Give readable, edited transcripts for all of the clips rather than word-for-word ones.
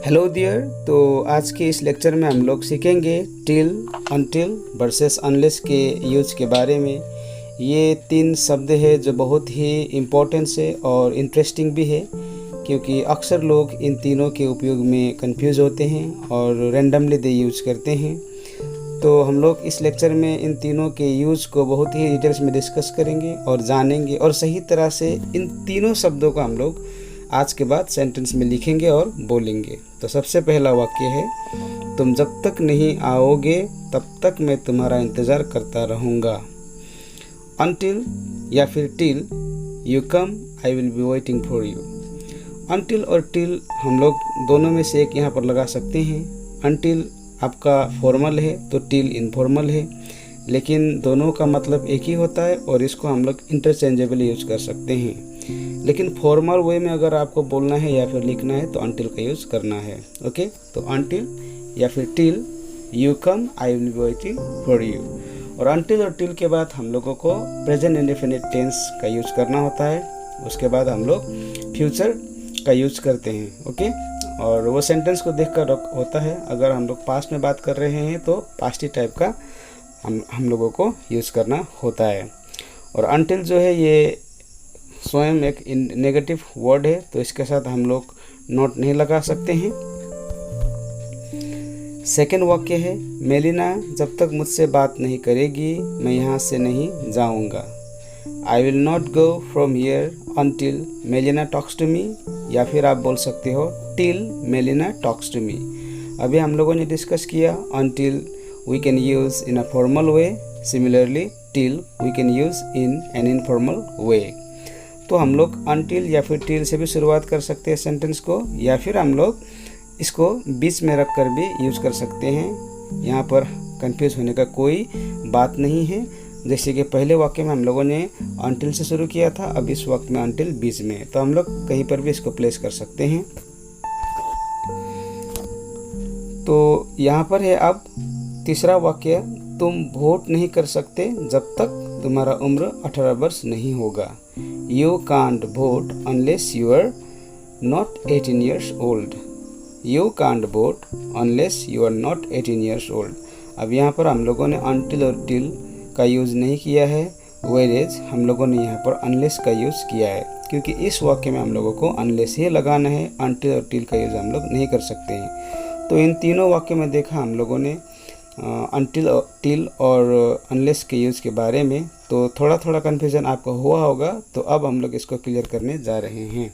Hello dear. तो आज के इस लेक्चर में हम लोग सीखेंगे टिल, अनटिल वर्सेस अनलेस के यूज के बारे में। ये तीन शब्द है जो बहुत ही इम्पोर्टेंट है और इंटरेस्टिंग भी है, क्योंकि अक्सर लोग इन तीनों के उपयोग में कंफ्यूज होते हैं और रैंडमली दे यूज करते हैं। तो हम लोग इस लेक्चर में इन तीनों के यूज को बहुत ही डिटेल्स में डिस्कस करेंगे और जानेंगे, और सही तरह से इन तीनों शब्दों को हम लोग आज के बाद सेंटेंस में लिखेंगे और बोलेंगे। तो सबसे पहला वाक्य है, तुम जब तक नहीं आओगे तब तक मैं तुम्हारा इंतज़ार करता रहूँगा। अनटिल या फिर till, you come I will be waiting for you. Until और टिल हम लोग दोनों में से एक यहाँ पर लगा सकते हैं। अनटिल आपका फॉर्मल है तो टिल इनफॉर्मल है, लेकिन दोनों का मतलब एक ही होता है और इसको हम लोग इंटरचेंजेबली यूज कर सकते हैं। लेकिन फॉर्मल वे में अगर आपको बोलना है या फिर लिखना है तो अनटिल का यूज़ करना है। ओके, तो अनटिल या फिर till, you come I will be waiting for you. और अनटिल और टिल के बाद हम लोगों को प्रेजेंट इंडेफिनिट टेंस का यूज़ करना होता है। उसके बाद हम लोग फ्यूचर का यूज़ करते हैं। ओके, और वो सेंटेंस को देखकर होता है। अगर हम लोग पास्ट में बात कर रहे हैं तो पास्ट ही टाइप का हम लोगों को यूज़ करना होता है। और अनटिल जो है ये स्वयं एक नेगेटिव वर्ड है, तो इसके साथ हम लोग नोट नहीं लगा सकते हैं। सेकेंड वाक्य है, मेलिना जब तक मुझसे बात नहीं करेगी मैं यहाँ से नहीं जाऊँगा। I will not go from here until Melina talks to me, या फिर आप बोल सकते हो till Melina talks to me. अभी हम लोगों ने डिस्कस किया until we can use in a formal way, similarly till we can use in an informal way. तो हम लोग अनटिल या फिर टिल से भी शुरुआत कर सकते हैं सेंटेंस को, या फिर हम लोग इसको बीच में रख कर भी यूज़ कर सकते हैं। यहाँ पर कंफ्यूज होने का कोई बात नहीं है। जैसे कि पहले वाक्य में हम लोगों ने अनटिल से शुरू किया था, अब इस वक्त में अनटिल बीच में है, तो हम लोग कहीं पर भी इसको प्लेस कर सकते हैं। तो यहाँ पर है अब तीसरा वाक्य, तुम वोट नहीं कर सकते जब तक तुम्हारा उम्र 18 वर्ष नहीं होगा। You can't vote unless you are not 18 years old. You can't vote unless you are not 18 years old. अब यहाँ पर हम लोगों ने अनटिल और टिल का यूज़ नहीं किया है, वेरेज हम लोगों ने यहाँ पर अनलेस का यूज़ किया है, क्योंकि इस वाक्य में हम लोगों को अनलेस ही लगाना है। अनटिल और टिल का यूज़ हम लोग नहीं कर सकते हैं। तो इन तीनों वाक्य में देखा हम लोगों ने अनटिल, टिल और अनलेस के यूज़ के बारे में। तो थोड़ा थोड़ा कन्फ्यूज़न आपको हुआ होगा, तो अब हम लोग इसको क्लियर करने जा रहे हैं।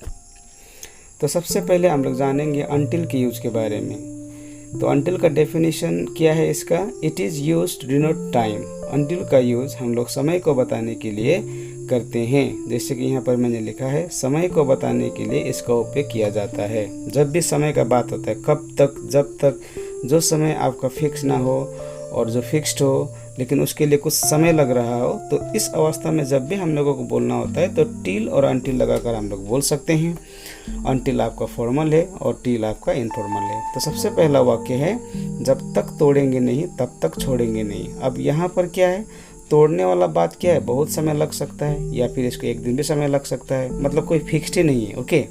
तो सबसे पहले हम लोग जानेंगे अनटिल के यूज़ के बारे में। तो अनटिल का डेफिनेशन क्या है इसका, it is use to denote time. Until का यूज़ हम लोग समय को बताने के लिए करते हैं। जैसे कि यहाँ पर मैंने लिखा है, समय को बताने के लिए इसका उपयोग किया जाता है। जब भी समय का बात होता है, कब तक, जब तक, जो समय आपका फिक्स ना हो और जो फिक्स्ड हो लेकिन उसके लिए कुछ समय लग रहा हो, तो इस अवस्था में जब भी हम लोगों को बोलना होता है तो टिल और अनटिल लगाकर हम लोग बोल सकते हैं। अनटिल आपका फॉर्मल है और टिल आपका इनफॉर्मल है। तो सबसे पहला वाक्य है, जब तक तोड़ेंगे नहीं तब तक छोड़ेंगे नहीं। अब यहाँ पर क्या है, तोड़ने वाला बात क्या है, बहुत समय लग सकता है या फिर इसको एक दिन भी समय लग सकता है, मतलब कोई फिक्स्ड ही नहीं है। ओके,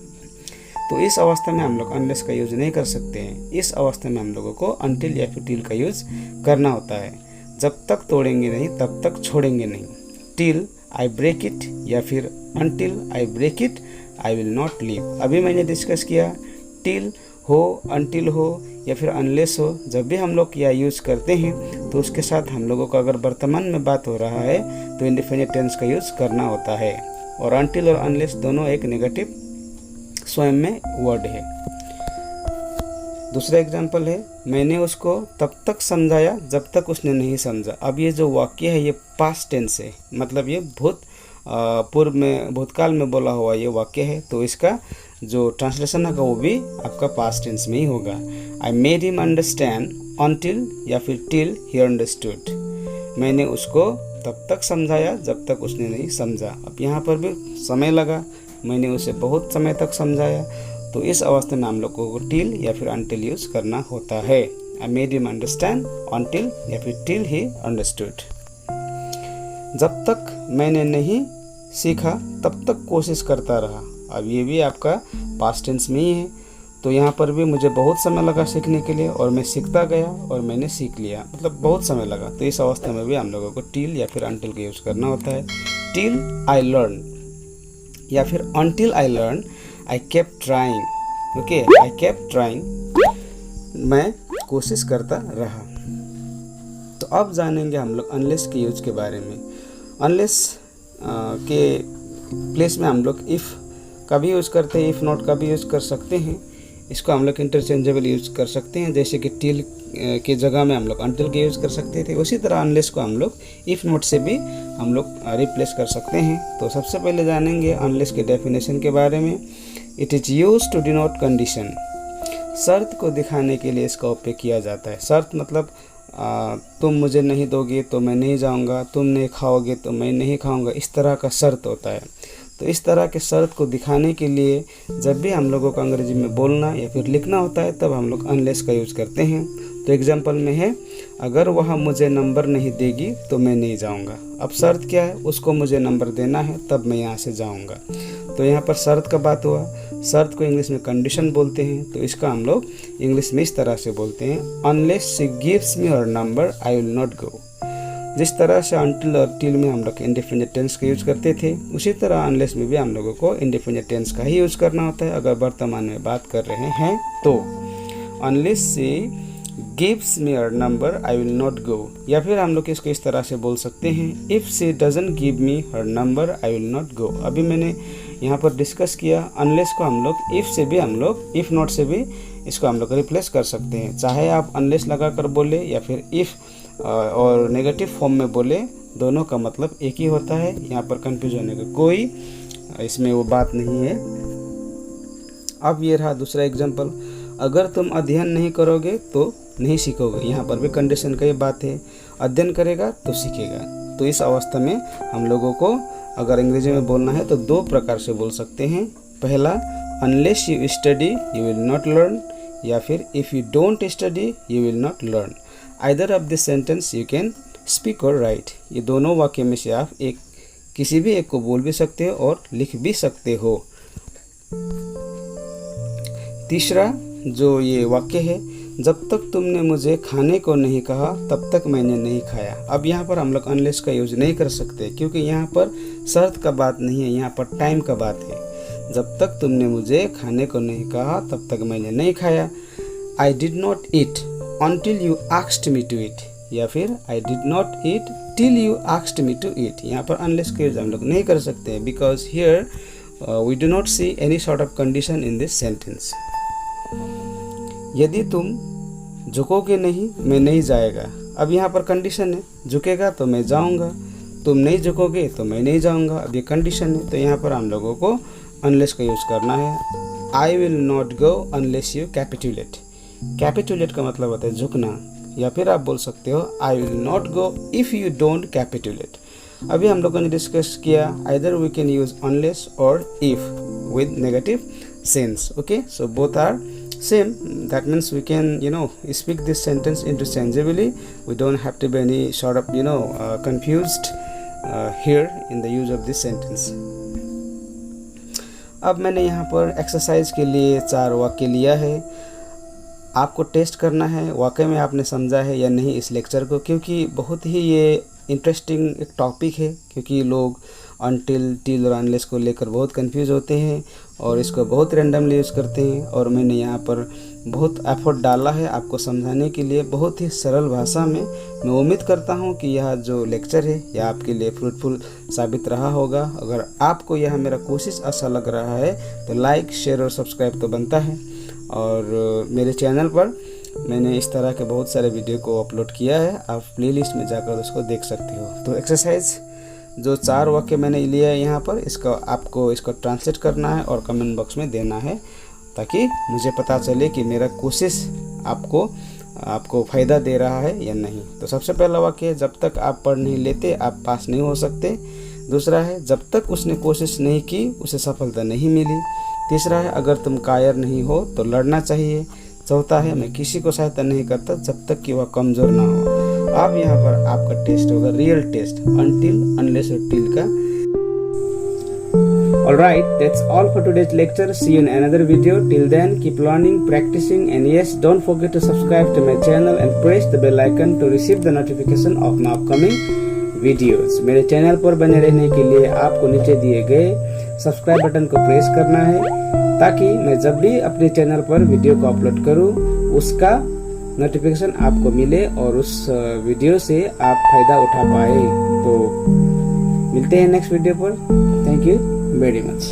तो इस अवस्था में हम लोग अनलेस का यूज़ नहीं कर सकते हैं। इस अवस्था में हम लोगों को अनटिल या फिर टिल का यूज़ करना होता है। जब तक तोड़ेंगे नहीं तब तक छोड़ेंगे नहीं। टिल आई ब्रेक इट, या फिर until I break it I will not leave. अभी मैंने डिस्कस किया, टिल हो, अनटिल हो या फिर अनलेस हो, जब भी हम लोग यह यूज़ करते हैं तो उसके साथ हम लोगों को अगर वर्तमान में बात हो रहा है तो इंडेफिनिट टेंस का यूज़ करना होता है। और अनटिल और अनलेस दोनों एक नेगेटिव स्वयं में वर्ड है। दूसरा एग्जाम्पल है, मैंने उसको तब तक समझाया जब तक उसने नहीं समझा। अब ये जो वाक्य है ये पास्ट टेंस है, मतलब ये पूर्व में, भूतकाल में बोला हुआ ये वाक्य है। तो इसका जो ट्रांसलेशन होगा वो भी आपका पास्ट टेंस में ही होगा। I made him understand until या फिर टिल ही अंडरस्टूड। मैंने उसको तब तक समझाया जब तक उसने नहीं समझा। अब यहाँ पर भी समय लगा, मैंने उसे बहुत समय तक समझाया, तो इस अवस्था में हम लोग को टिल या फिर अनटिल यूज़ करना होता है। I made him understand until या फिर टिल ही अंडरस्टूड। जब तक मैंने नहीं सीखा तब तक कोशिश करता रहा। अब ये भी आपका पास्ट टेंस में ही है। तो यहाँ पर भी मुझे बहुत समय लगा सीखने के लिए और मैं सीखता गया और मैंने सीख लिया, मतलब बहुत समय लगा। तो इस अवस्था में भी हम लोगों को टिल या फिर अनटिल का यूज़ करना होता है। टिल आई लर्न या फिर until I learn I kept trying. Okay, I kept trying, मैं कोशिश करता रहा। तो अब जानेंगे हम लोग अनलेस के यूज के बारे में। अनलेस के प्लेस में हम लोग इफ़ का भी यूज़ करते हैं, इफ़ नॉट का भी यूज़ कर सकते हैं। इसको हम लोग इंटरचेंजेबल यूज़ कर सकते हैं, जैसे कि टिल के जगह में हम लोग अनटिल के यूज़ कर सकते थे। उसी तरह अनलेस को हम लोग इफ़ नॉट से भी हम लोग रिप्लेस कर सकते हैं। तो सबसे पहले जानेंगे अनलेस के डेफिनेशन के बारे में। It is use to denote condition, शर्त को दिखाने के लिए इसका उपयोग किया जाता है। शर्त मतलब तुम मुझे नहीं दोगे तो मैं नहीं जाऊंगा, तुम नहीं खाओगे तो मैं नहीं खाऊंगा, इस तरह का शर्त होता है। तो इस तरह के शर्त को दिखाने के लिए जब भी हम लोगों को अंग्रेजी में बोलना या फिर लिखना होता है तब हम लोग अनलेस का यूज़ करते हैं। तो एग्जांपल में है, अगर वह मुझे नंबर नहीं देगी तो मैं नहीं जाऊंगा। अब शर्त क्या है, उसको मुझे नंबर देना है तब मैं यहाँ से जाऊंगा। तो यहाँ पर शर्त का बात हुआ। शर्त को इंग्लिश में कंडीशन बोलते हैं। तो इसका हम लोग इंग्लिश में इस तरह से बोलते हैं, unless she gives me her number I will not गो। जिस तरह से अनटिल और टिल में हम लोग इंडेफिनिट टेंस का यूज़ करते थे, उसी तरह अनलेस में भी हम लोगों को इंडेफिनिट टेंस का ही यूज़ करना होता है अगर वर्तमान में बात कर रहे हैं तो। Unless she gives me her number I will not गो, या फिर हम लोग इसको इस तरह से बोल सकते हैं, if she doesn't give me her number I will not गो। अभी मैंने यहाँ पर डिस्कस किया, अनलेस को हम लोग इफ़ से भी हम लोग इफ़ नॉट से भी इसको हम लोग रिप्लेस कर सकते हैं। चाहे आप अनलेस लगा कर बोले या फिर इफ़ और नेगेटिव फॉर्म में बोले, दोनों का मतलब एक ही होता है। यहाँ पर कंफ्यूज होने का कोई इसमें वो बात नहीं है। अब ये रहा दूसरा एग्जाम्पल, अगर तुम अध्ययन नहीं करोगे तो नहीं सीखोगे। यहाँ पर भी कंडीशन का ये बात है, अध्ययन करेगा तो सीखेगा। तो इस अवस्था में हम लोगों को अगर अंग्रेजी में बोलना है तो दो प्रकार से बोल सकते हैं। पहला, unless you study you will not learn, या फिर if you don't study you will not learn. Either of this sentence you can speak और राइट। ये दोनों वाक्य में से आप किसी भी एक को बोल भी सकते हो और लिख भी सकते हो। तीसरा जो ये वाक्य है, जब तक तुमने मुझे खाने को नहीं कहा तब तक मैंने नहीं खाया। अब यहाँ पर हम लोग अनलेस का यूज नहीं कर सकते क्योंकि यहाँ पर शर्त का बात नहीं है, यहाँ पर टाइम का बात है। जब तक तुमने मुझे खाने को नहीं कहा तब तक मैंने नहीं खाया। I did not eat until you asked me to eat, या फिर I did not eat till you asked me to eat. यहाँ पर अनलेस का यूज हम लोग नहीं कर सकते because here we do not see any sort of condition in this sentence. यदि तुम झुकोगे नहीं मैं नहीं जाएगा। अब यहाँ पर कंडीशन है, झुकेगा तो मैं जाऊँगा, तुम नहीं झुकोगे तो मैं नहीं जाऊँगा। अब ये कंडीशन है, तो यहाँ पर हम लोगों को अनलेस का यूज़ करना है। आई will not go unless you capitulate. Capitulate का मतलब होता है झुकना, या फिर आप बोल सकते हो I will not go if you don't capitulate. अभी हम लोगों ने डिस्कस किया either we can use unless और if with negative sense. Okay, so both are same. That means we can speak this sentence interchangeably. We don't have to be any sort of confused here in the use of this sentence. अब मैंने यहाँ पर exercise के लिए 4 वाक्य लिया है। आपको टेस्ट करना है वाकई में आपने समझा है या नहीं इस लेक्चर को, क्योंकि बहुत ही ये इंटरेस्टिंग एक टॉपिक है। क्योंकि लोग अनटिल, टिल और अनलेस को लेकर बहुत कंफ्यूज होते हैं और इसको बहुत रैंडमली यूज़ करते हैं। और मैंने यहाँ पर बहुत एफर्ट डाला है आपको समझाने के लिए बहुत ही सरल भाषा में। मैं उम्मीद करता हूँ कि यह जो लेक्चर है यह आपके लिए फ्रूटफुल साबित रहा होगा। अगर आपको यह मेरा कोशिश अच्छा लग रहा है तो लाइक, शेयर और सब्सक्राइब तो बनता है। और मेरे चैनल पर मैंने इस तरह के बहुत सारे वीडियो को अपलोड किया है, आप प्लेलिस्ट में जाकर उसको देख सकते हो। तो एक्सरसाइज जो 4 वाक्य मैंने लिया है यहाँ पर, आपको इसको ट्रांसलेट करना है और कमेंट बॉक्स में देना है, ताकि मुझे पता चले कि मेरा कोशिश आपको फ़ायदा दे रहा है या नहीं। तो सबसे पहला वाक्य है, जब तक आप पढ़ नहीं लेते आप पास नहीं हो सकते। दूसरा है, जब तक उसने कोशिश नहीं की उसे सफलता नहीं मिली। तीसरा है, अगर तुम कायर नहीं हो तो लड़ना चाहिए। चौथा है, मैं किसी को सहायता नहीं करता जब तक कि वह कमज़ोर ना हो। अब यहाँ पर आपका टेस्ट होगा रियल टेस्ट, अनटिल, अनलेस और टिल का। Alright, that's all for today's lecture. See you in another video. Till then, keep learning, practicing, and yes, don't forget to subscribe to my channel and press the bell icon to receive the notification of my upcoming videos. मेरे channel पर बने रहने के लिए आपको नीचे दिए गए सब्सक्राइब बटन को प्रेस करना है, ताकि मैं जब भी अपने चैनल पर वीडियो को अपलोड करूं उसका नोटिफिकेशन आपको मिले और उस वीडियो से आप फायदा उठा पाए। तो मिलते हैं नेक्स्ट वीडियो पर। Thank you very much.